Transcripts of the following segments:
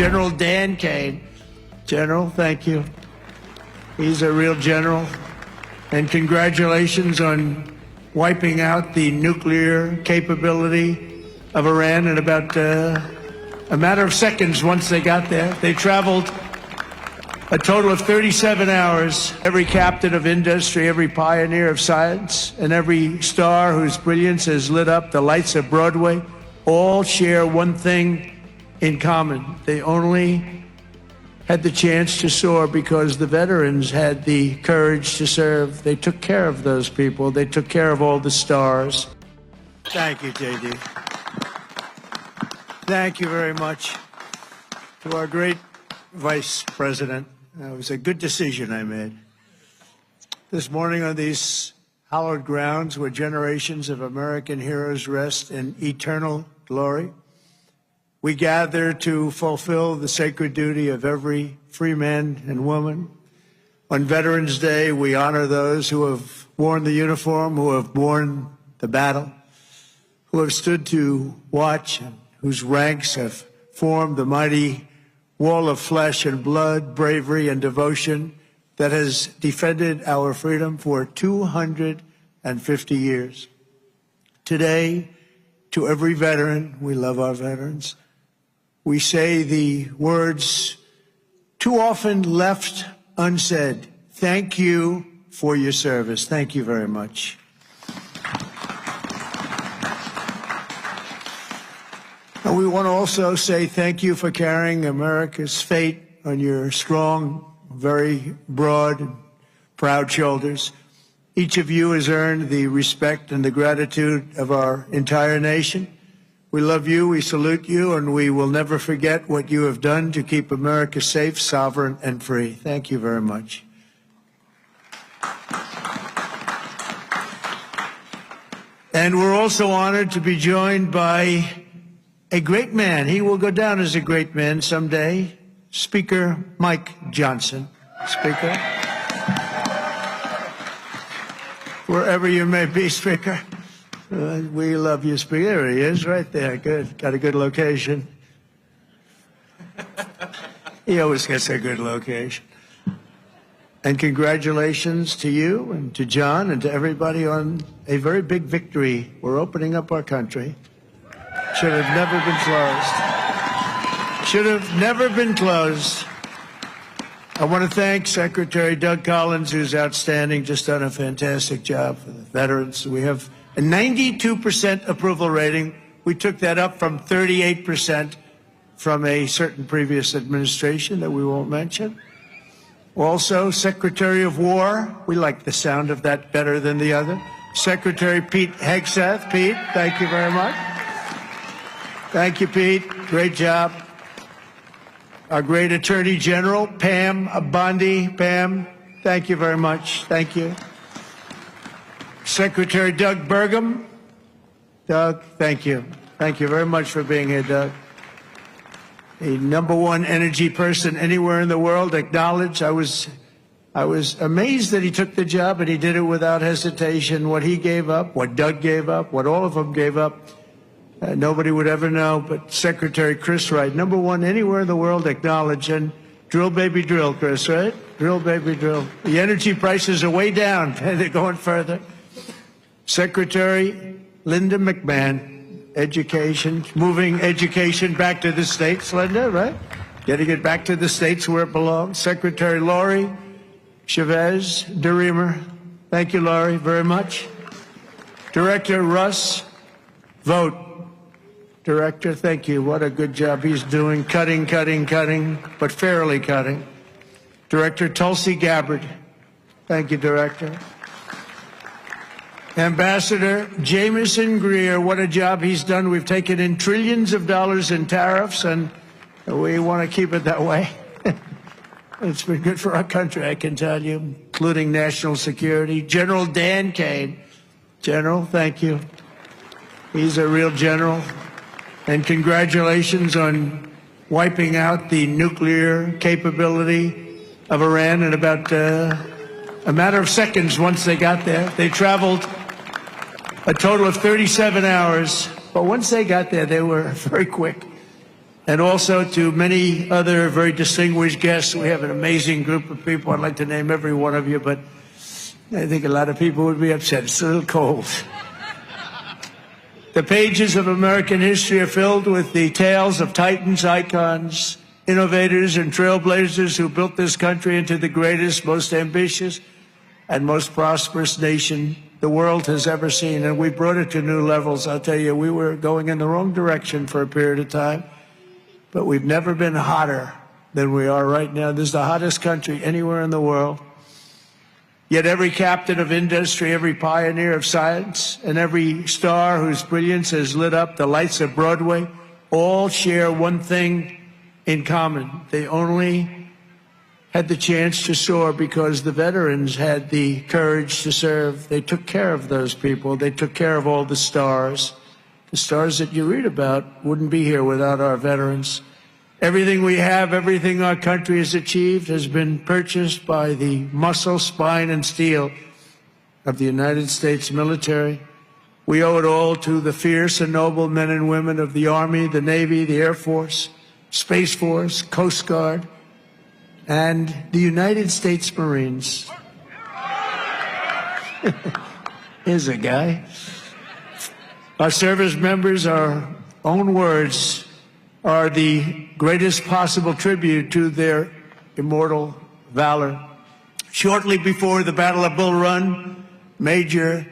General Dan Kane. General, thank you. He's a real general. And congratulations on wiping out the nuclear capability of Iran in about a matter of seconds once they got there. They traveled a total of 37 hours. Every captain of industry, every pioneer of science, and every star whose brilliance has lit up the lights of Broadway all share one thing in common. They only had the chance to soar because the veterans had the courage to serve. They took care of those people. They took care of all the stars. Thank you, JD. Thank you very much to our great Vice President. It was a good decision I made. This morning on these hallowed grounds where generations of American heroes rest in eternal glory, we gather to fulfill the sacred duty of every free man and woman. On Veterans Day, we honor those who have worn the uniform, who have borne the battle, who have stood to watch, and whose ranks have formed the mighty wall of flesh and blood, bravery and devotion that has defended our freedom for 250 years. Today, to every veteran, we love our veterans, we say the words too often left unsaid. Thank you for your service. Thank you very much. And we want to also say thank you for carrying America's fate on your strong, very broad, and proud shoulders. Each of you has earned the respect and the gratitude of our entire nation. We love you, we salute you, and we will never forget what you have done to keep America safe, sovereign, and free. Thank you very much. And we're also honored to be joined by a great man. He will go down as a great man someday. Speaker Mike Johnson. Speaker. Wherever you may be, Speaker. We love you, Speaker. There he is, right there. Good. Got a good location. He always gets a good location. And congratulations to you and to John and to everybody on a very big victory. We're opening up our country. Should have never been closed. Should have never been closed. I want to thank Secretary Doug Collins, who's outstanding, just done a fantastic job for the veterans. We have a 92% approval rating. We took that up from 38% from a certain previous administration that we won't mention. Also, Secretary of War, we like the sound of that better than the other. Secretary Pete Hegseth. Pete, thank you very much. Thank you, Pete. Great job. Our great Attorney General, Pam Bondi. Pam, thank you very much. Thank you. Secretary Doug Burgum. Doug, thank you. Thank you very much for being here, Doug. The #1 energy person anywhere in the world, acknowledged. I was amazed that he took the job and he did it without hesitation. What he gave up, what Doug gave up, what all of them gave up, nobody would ever know, but Secretary Chris Wright, #1 anywhere in the world, acknowledged. And drill, baby, drill, Chris, right? Drill, baby, drill. The energy prices are way down, and they're going further. Secretary Linda McMahon, Education, moving education back to the states, Linda, right? Getting it back to the states where it belongs. Secretary Lori Chavez DeReamer, thank you, Lori, very much. Director Russ Vogt. Director, thank you. What a good job he's doing. Cutting, but fairly cutting. Director Tulsi Gabbard. Thank you, Director. Ambassador Jamieson Greer, what a job he's done. We've taken in trillions of dollars in tariffs, and we want to keep it that way. It's been good for our country, I can tell you, including national security. General Dan Kane. General, thank you. He's a real general. And congratulations on wiping out the nuclear capability of Iran in about a matter of seconds once they got there. They traveled a total of 37 hours, but once they got there, they were very quick. and also to many other very distinguished guests. We have an amazing group of people. I'd like to name every one of you, but I think a lot of people would be upset. It's a little cold. The pages of American history are filled with the tales of titans, icons, innovators, and trailblazers who built this country into the greatest, most ambitious, and most prosperous nation the world has ever seen. And we brought it to new levels. I'll tell you, we were going in the wrong direction for a period of time, but we've never been hotter than we are right now. This is the hottest country anywhere in the world. Yet every captain of industry, every pioneer of science, and every star whose brilliance has lit up the lights of Broadway all share one thing in common. They only had the chance to soar because the veterans had the courage to serve. They took care of those people. They took care of all the stars. The stars that you read about wouldn't be here without our veterans. Everything we have, everything our country has achieved has been purchased by the muscle, spine, and steel of the United States military. We owe it all to the fierce and noble men and women of the Army, the Navy, the Air Force, Space Force, Coast Guard, and the United States Marines. Here's a guy. Our service members, our own words, are the greatest possible tribute to their immortal valor. Shortly before the Battle of Bull Run, Major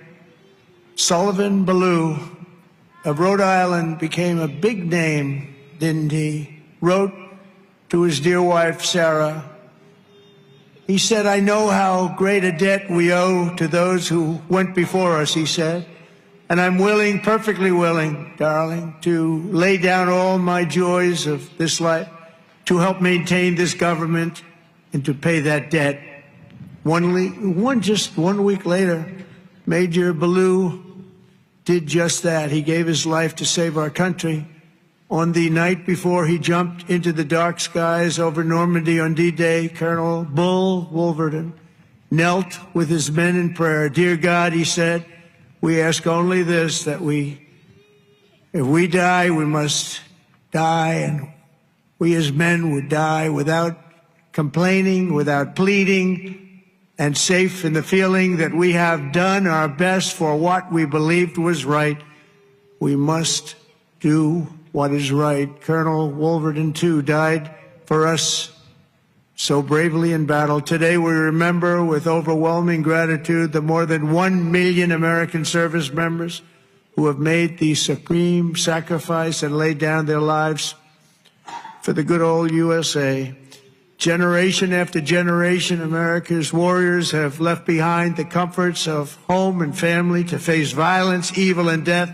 Sullivan Ballou of Rhode Island became a big name, didn't he? Wrote to his dear wife, Sarah. He said, "I know how great a debt we owe to those who went before us," he said. "And I'm willing, perfectly willing, darling, to lay down all my joys of this life to help maintain this government and to pay that debt." Just 1 week later, Major Ballou did just that. He gave his life to save our country. On the night before he jumped into the dark skies over Normandy on D-Day, Colonel Bull Wolverton knelt with his men in prayer. "Dear God," he said, "we ask only this, that if we die, we must die, and we as men would die without complaining, without pleading, and safe in the feeling that we have done our best for what we believed was right. We must do what is right." Colonel Wolverton, too, died for us so bravely in battle. Today we remember with overwhelming gratitude the more than 1 million American service members who have made the supreme sacrifice and laid down their lives for the good old USA. Generation after generation, America's warriors have left behind the comforts of home and family to face violence, evil, and death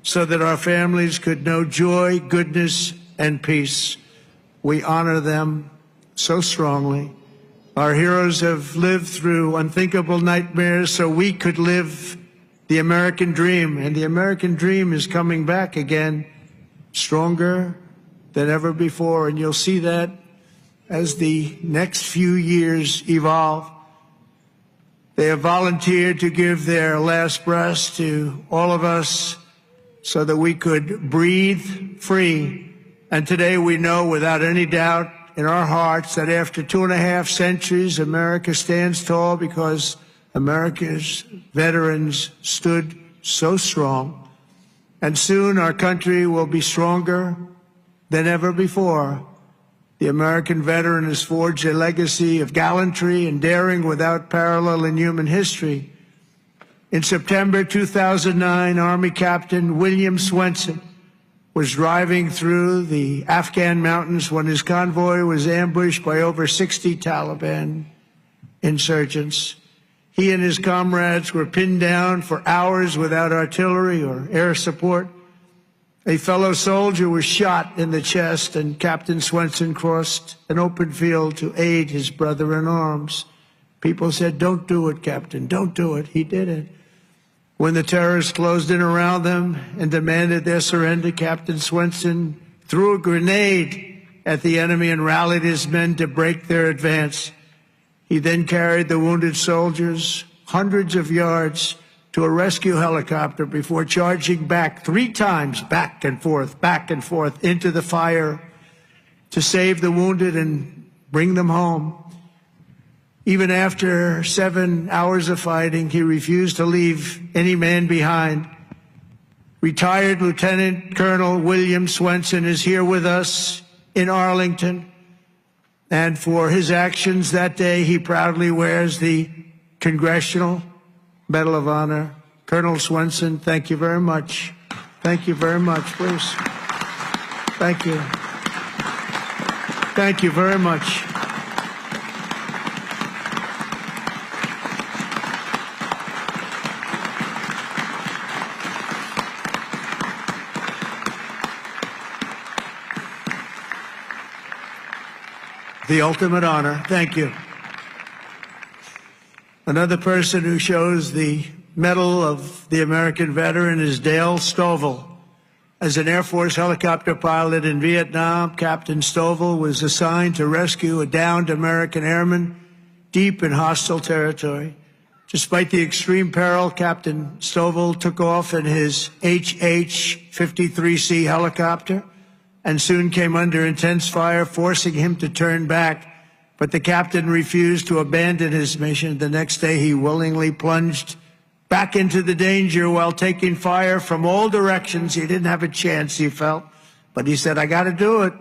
so that our families could know joy, goodness, and peace. We honor them so strongly. Our heroes have lived through unthinkable nightmares so we could live the American dream. And the American dream is coming back again, stronger than ever before. And you'll see that as the next few years evolve. They have volunteered to give their last breaths to all of us so that we could breathe free. And today we know without any doubt in our hearts that after 2.5 centuries, America stands tall because America's veterans stood so strong. And soon our country will be stronger than ever before. The American veteran has forged a legacy of gallantry and daring without parallel in human history. In September 2009, Army Captain William Swenson was driving through the Afghan mountains when his convoy was ambushed by over 60 Taliban insurgents. He and his comrades were pinned down for hours without artillery or air support. A fellow soldier was shot in the chest, and Captain Swenson crossed an open field to aid his brother in arms. People said, "Don't do it, Captain, don't do it." He did it. When the terrorists closed in around them and demanded their surrender, Captain Swenson threw a grenade at the enemy and rallied his men to break their advance. He then carried the wounded soldiers hundreds of yards to a rescue helicopter before charging back 3 times, back and forth, into the fire to save the wounded and bring them home. Even after 7 hours of fighting, he refused to leave any man behind. Retired Lieutenant Colonel William Swenson is here with us in Arlington. And for his actions that day, he proudly wears the Congressional Medal of Honor. Colonel Swenson, thank you very much. Thank you very much, please. Thank you. Thank you very much. The ultimate honor. Thank you. Another person who shows the Medal of the American Veteran is Dale Stovall. As an Air Force helicopter pilot in Vietnam, Captain Stovall was assigned to rescue a downed American airman deep in hostile territory. Despite the extreme peril, Captain Stovall took off in his HH-53C helicopter and soon came under intense fire, forcing him to turn back. But the captain refused to abandon his mission. The next day, he willingly plunged back into the danger while taking fire from all directions. He didn't have a chance, he felt, but he said, I got to do it.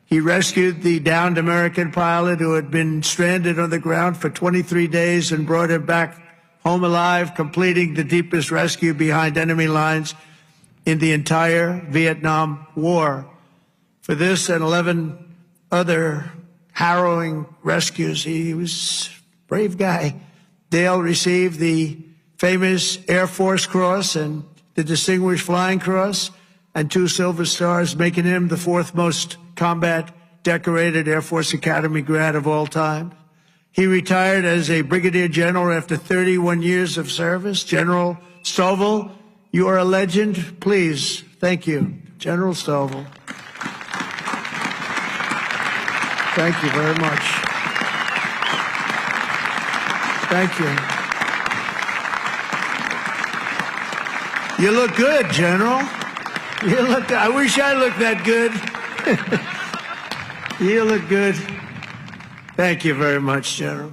He rescued the downed American pilot who had been stranded on the ground for 23 days and brought him back home alive, completing the deepest rescue behind enemy lines in the entire Vietnam War. For this and 11 other harrowing rescues, he was a brave guy. Dale received the famous Air Force Cross and the Distinguished Flying Cross and 2 Silver Stars, making him the 4th most combat decorated Air Force Academy grad of all time. He retired as a brigadier general after 31 years of service. General Stovall, you are a legend. Please, thank you, General Stovall. Thank you very much. Thank you. You look good, General. You look, I wish I looked that good. You look good. Thank you very much, General.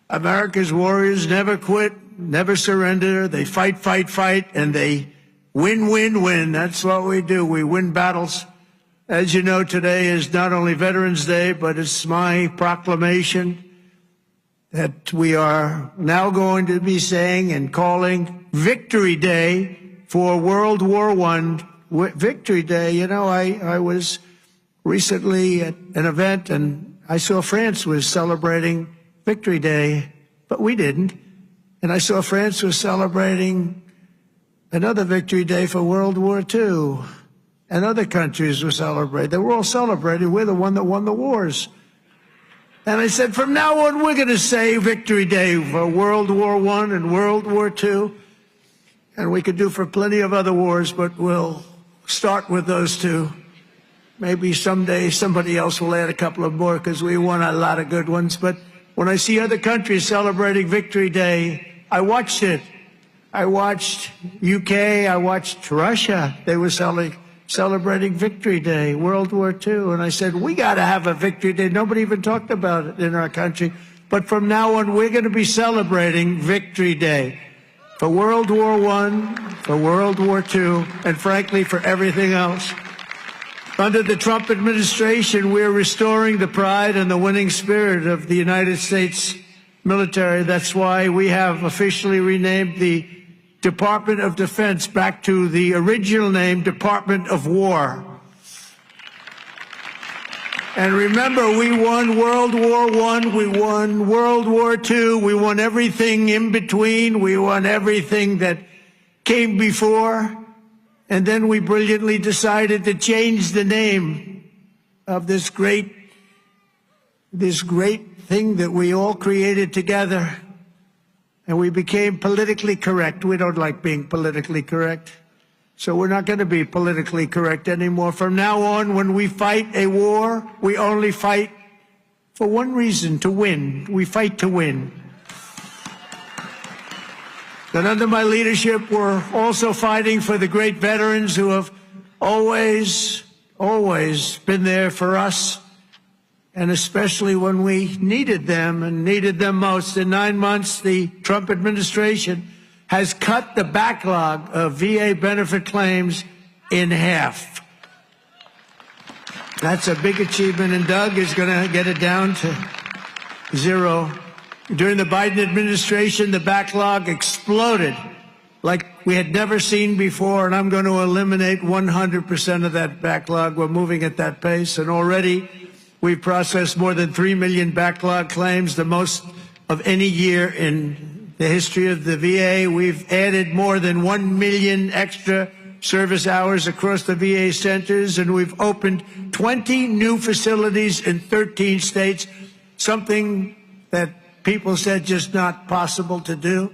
America's warriors never quit, never surrender. They fight, fight, fight, and they win, win, win. That's what we do. We win battles. As you know, today is not only Veterans Day, but it's my proclamation that we are now going to be saying and calling Victory Day for World War I. Victory Day. You know, I was recently at an event and I saw France was celebrating Victory Day, but we didn't. And I saw France was celebrating another Victory Day for World War II. And other countries were celebrating. They were all celebrating. We're the one that won the wars. And I said, from now on, we're going to say Victory Day for World War I and World War II. And we could do for plenty of other wars, but we'll start with those 2. Maybe someday somebody else will add a couple of more because we won a lot of good ones. But when I see other countries celebrating Victory Day, I watched it. I watched UK. I watched Russia. They were celebrating Victory Day, World War II. And I said, we got to have a Victory Day. Nobody even talked about it in our country. But from now on, we're going to be celebrating Victory Day for World War I, for World War II, and frankly, for everything else. Under the Trump administration, we're restoring the pride and the winning spirit of the United States military. That's why we have officially renamed the Department of Defense back to the original name, Department of War. And remember, we won World War I, we won World War II, we won everything in between, we won everything that came before, and then we brilliantly decided to change the name of this great thing that we all created together. And we became politically correct. We don't like being politically correct. So we're not going to be politically correct anymore. From now on, when we fight a war, we only fight for one reason, to win. We fight to win. And under my leadership, we're also fighting for the great veterans who have always always been there for us, and especially when we needed them and needed them most. In 9 months, the Trump administration has cut the backlog of VA benefit claims in half. That's a big achievement, and Doug is going to get it down to zero. During the Biden administration, the backlog exploded like we had never seen before, and I'm going to eliminate 100% of that backlog. We're moving at that pace, and already we've processed more than 3 million backlog claims, the most of any year in the history of the VA. We've added more than 1 million extra service hours across the VA centers, and we've opened 20 new facilities in 13 states, something that people said just not possible to do.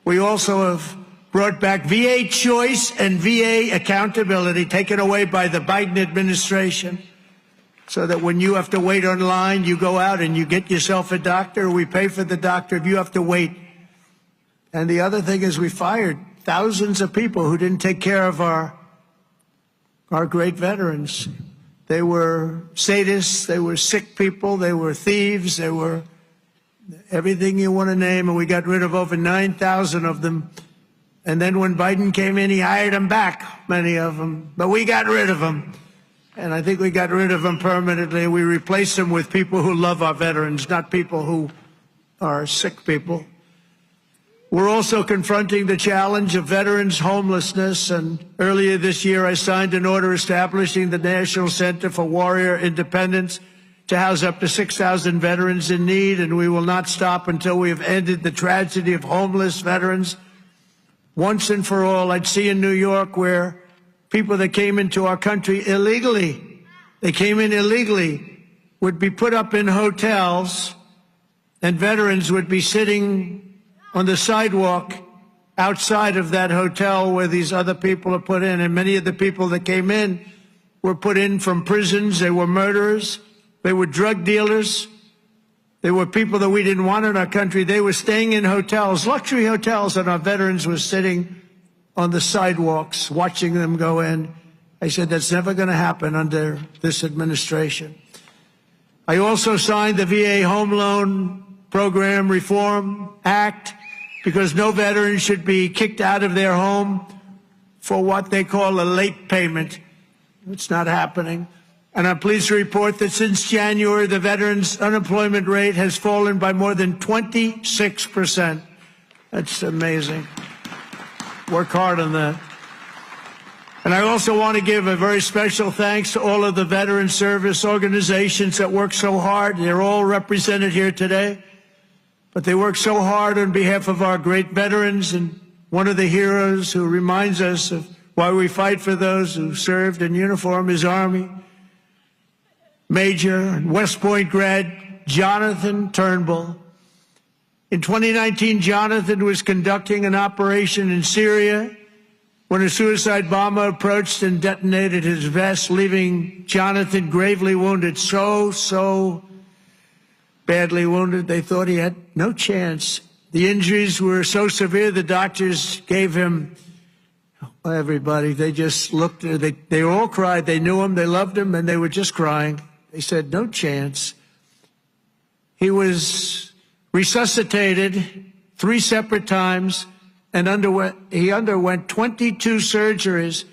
We also have brought back VA choice and VA accountability, taken away by the Biden administration, so that when you have to wait online, you go out and you get yourself a doctor. We pay for the doctor if you have to wait. And the other thing is we fired thousands of people who didn't take care of our great veterans. They were sadists, they were sick people, they were thieves, they were everything you want to name, and we got rid of over 9,000 of them. And then when Biden came in, he hired them back, many of them. But we got rid of them. And I think we got rid of them permanently. We replaced them with people who love our veterans, not people who are sick people. We're also confronting the challenge of veterans' homelessness. And earlier this year, I signed an order establishing the National Center for Warrior Independence to house up to 6,000 veterans in need. And we will not stop until we have ended the tragedy of homeless veterans once and for all. I'd see in New York where people that came into our country illegally, would be put up in hotels, and veterans would be sitting on the sidewalk outside of that hotel where these other people are put in. And many of the people that came in were put in from prisons. They were murderers. They were drug dealers. They were people that we didn't want in our country. They were staying in hotels, luxury hotels, and our veterans were sitting on the sidewalks watching them go in. I said, that's never going to happen under this administration. I also signed the VA Home Loan Program Reform Act, because no veteran should be kicked out of their home for what they call a late payment. It's not happening. And I'm pleased to report that since January, the veterans' unemployment rate has fallen by more than 26%. That's amazing. Work hard on that. And I also want to give a very special thanks to all of the veteran service organizations that work so hard. They're all represented here today. But they work so hard on behalf of our great veterans, and one of the heroes who reminds us of why we fight for those who served in uniform is Army Major and West Point grad Jonathan Turnbull. In 2019, Jonathan was conducting an operation in Syria when a suicide bomber approached and detonated his vest, leaving Jonathan gravely wounded, so badly wounded, they thought he had no chance. The injuries were so severe, the doctors gave him, everybody, they just looked, they all cried. They knew him, they loved him, and they were just crying. They said, no chance. He was resuscitated 3 separate times and he underwent 22 surgeries,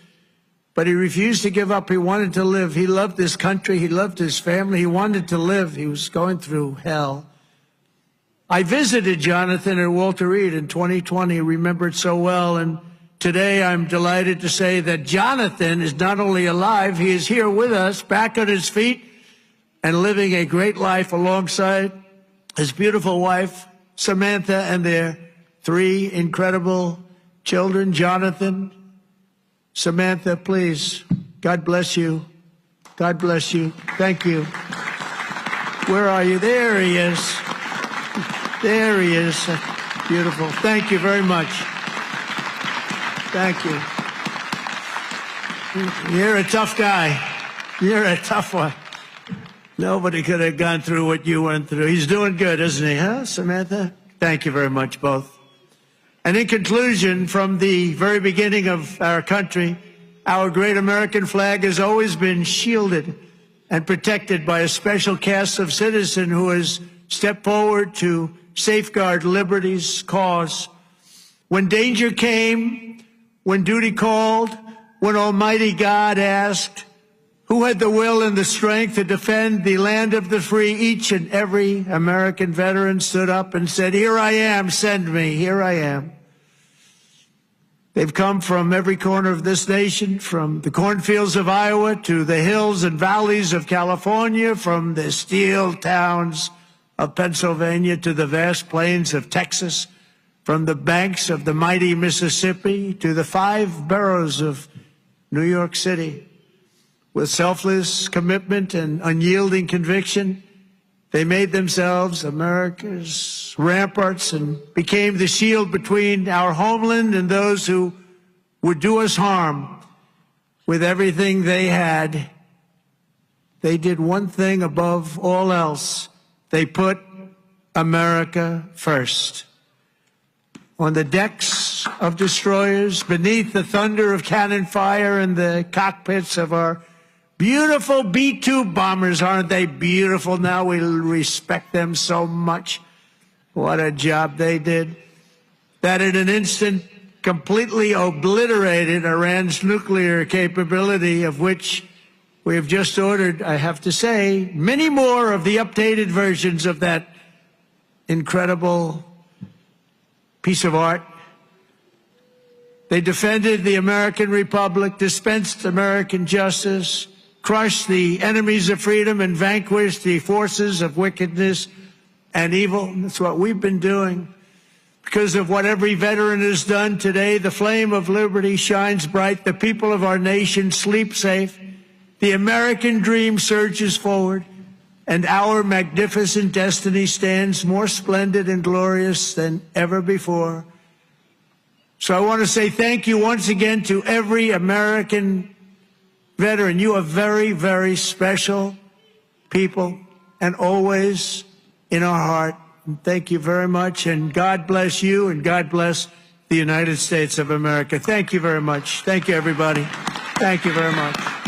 but he refused to give up. He wanted to live. He loved this country. He loved his family. He wanted to live. He was going through hell. I visited Jonathan at Walter Reed in 2020, remembered so well. And today I'm delighted to say that Jonathan is not only alive, he is here with us, back on his feet and living a great life alongside his beautiful wife, Samantha, and their 3 incredible children. Jonathan, Samantha, please. God bless you. God bless you. Thank you. Where are you? There he is. There he is. Beautiful. Thank you very much. Thank you. You're a tough guy. You're a tough one. Nobody could have gone through what you went through. He's doing good, isn't he, huh, Samantha? Thank you very much, both. And in conclusion, from the very beginning of our country, Our great American flag has always been shielded and protected by a special caste of citizen who has stepped forward to safeguard liberty's cause. When danger came, when duty called, when Almighty God asked, who had the will and the strength to defend the land of the free, each and every American veteran stood up and said, "Here I am, send me, here I am." They've come from every corner of this nation, from the cornfields of Iowa to the hills and valleys of California, from the steel towns of Pennsylvania to the vast plains of Texas, from the banks of the mighty Mississippi to the 5 boroughs of New York City. With selfless commitment and unyielding conviction, they made themselves America's ramparts and became the shield between our homeland and those who would do us harm. With everything they had, they did one thing above all else. They put America first. On the decks of destroyers, beneath the thunder of cannon fire, in the cockpits of our beautiful B-2 bombers. Aren't they beautiful now? We respect them so much. What a job they did. That in an instant completely obliterated Iran's nuclear capability, of which we have just ordered, I have to say, many more of the updated versions of that incredible piece of art. They defended the American Republic, dispensed American justice, crushed the enemies of freedom, and vanquished the forces of wickedness and evil. That's what we've been doing. Because of what every veteran has done today, the flame of liberty shines bright. The people of our nation sleep safe. The American dream surges forward, and our magnificent destiny stands more splendid and glorious than ever before. So I want to say thank you once again to every American veteran. You are very, very special people and always in our heart. And thank you very much, and God bless you, and God bless the United States of America. Thank you very much. Thank you, everybody. Thank you very much.